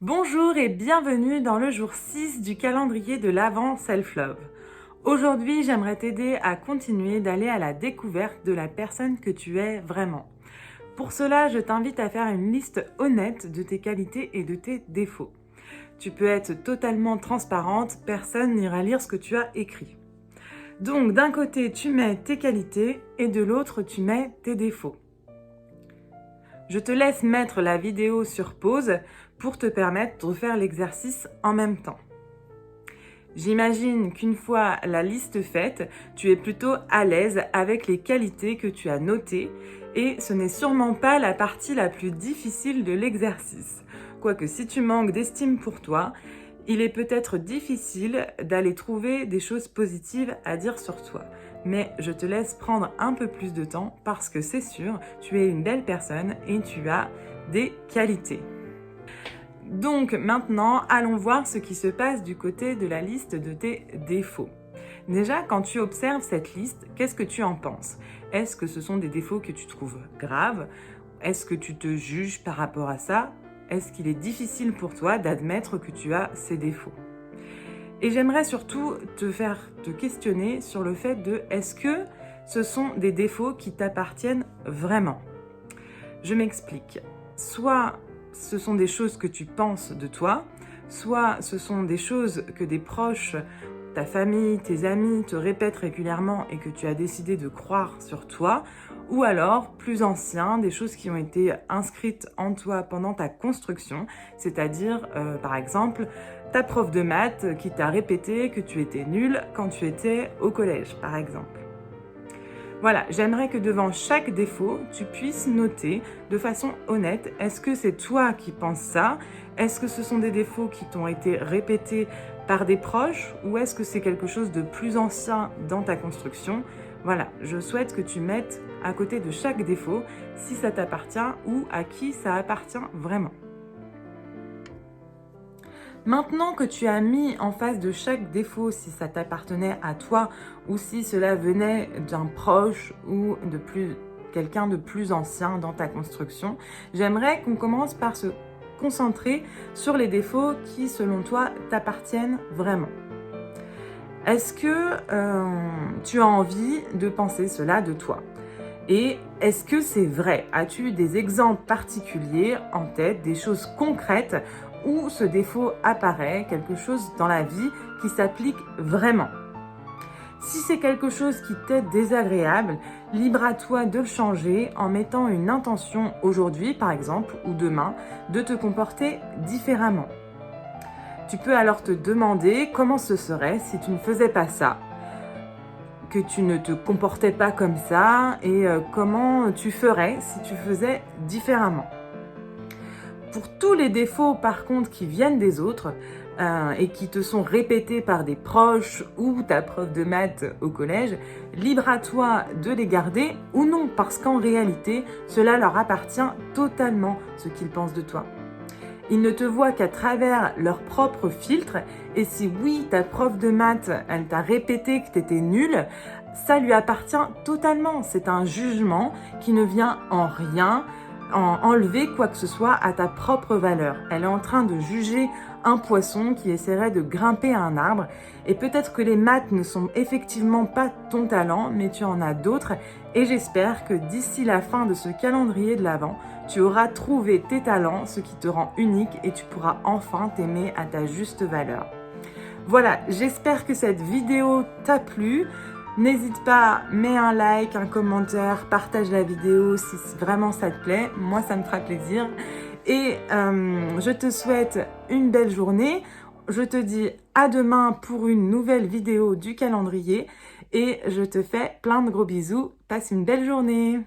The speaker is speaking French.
Bonjour et bienvenue dans le jour 6 du calendrier de l'Avent Self-Love. Aujourd'hui, j'aimerais t'aider à continuer d'aller à la découverte de la personne que tu es vraiment. Pour cela, je t'invite à faire une liste honnête de tes qualités et de tes défauts. Tu peux être totalement transparente, personne n'ira lire ce que tu as écrit. Donc, d'un côté, tu mets tes qualités et de l'autre, tu mets tes défauts. Je te laisse mettre la vidéo sur pause pour te permettre de faire l'exercice en même temps. J'imagine qu'une fois la liste faite, tu es plutôt à l'aise avec les qualités que tu as notées et ce n'est sûrement pas la partie la plus difficile de l'exercice. Quoique si tu manques d'estime pour toi, il est peut-être difficile d'aller trouver des choses positives à dire sur toi. Mais je te laisse prendre un peu plus de temps parce que c'est sûr, tu es une belle personne et tu as des qualités. Donc maintenant, allons voir ce qui se passe du côté de la liste de tes défauts. Déjà, quand tu observes cette liste, qu'est-ce que tu en penses? Est-ce que ce sont des défauts que tu trouves graves? Est-ce que tu te juges par rapport à ça? Est-ce qu'il est difficile pour toi d'admettre que tu as ces défauts? Et j'aimerais surtout te questionner sur le fait de est-ce que ce sont des défauts qui t'appartiennent vraiment? Je m'explique. Soit ce sont des choses que tu penses de toi, soit ce sont des choses que des proches, ta famille, tes amis te répètent régulièrement et que tu as décidé de croire sur toi, ou alors plus anciens, des choses qui ont été inscrites en toi pendant ta construction, c'est-à-dire par exemple ta prof de maths qui t'a répété que tu étais nul quand tu étais au collège par exemple. Voilà, j'aimerais que devant chaque défaut, tu puisses noter de façon honnête, est-ce que c'est toi qui penses ça? Est-ce que ce sont des défauts qui t'ont été répétés par des proches ou est-ce que c'est quelque chose de plus ancien dans ta construction? Voilà, je souhaite que tu mettes à côté de chaque défaut si ça t'appartient ou à qui ça appartient vraiment. Maintenant que tu as mis en face de chaque défaut si ça t'appartenait à toi ou si cela venait d'un proche ou de quelqu'un de plus ancien dans ta construction, j'aimerais qu'on commence par se concentrer sur les défauts qui, selon toi, t'appartiennent vraiment. Est-ce que tu as envie de penser cela de toi? Et est-ce que c'est vrai? As-tu des exemples particuliers en tête, des choses concrètes où ce défaut apparaît, quelque chose dans la vie qui s'applique vraiment? Si c'est quelque chose qui t'est désagréable, libre à toi de le changer en mettant une intention aujourd'hui, par exemple, ou demain, de te comporter différemment. Tu peux alors te demander comment ce serait si tu ne faisais pas ça, que tu ne te comportais pas comme ça et comment tu ferais si tu faisais différemment. Pour tous les défauts par contre qui viennent des autres et qui te sont répétés par des proches ou ta prof de maths au collège, libre à toi de les garder ou non parce qu'en réalité cela leur appartient totalement ce qu'ils pensent de toi. Ils ne te voient qu'à travers leur propre filtre et si oui, ta prof de maths, elle t'a répété que tu étais nul, ça lui appartient totalement. C'est un jugement qui ne vient en rien enlever quoi que ce soit à ta propre valeur. Elle est en train de juger un poisson qui essaierait de grimper à un arbre et peut-être que les maths ne sont effectivement pas ton talent, mais tu en as d'autres et j'espère que d'ici la fin de ce calendrier de l'Avent, tu auras trouvé tes talents, ce qui te rend unique et tu pourras enfin t'aimer à ta juste valeur. Voilà, j'espère que cette vidéo t'a plu. N'hésite pas, mets un like, un commentaire, partage la vidéo si vraiment ça te plaît. Moi, ça me fera plaisir. Et je te souhaite une belle journée. Je te dis à demain pour une nouvelle vidéo du calendrier. Et je te fais plein de gros bisous. Passe une belle journée.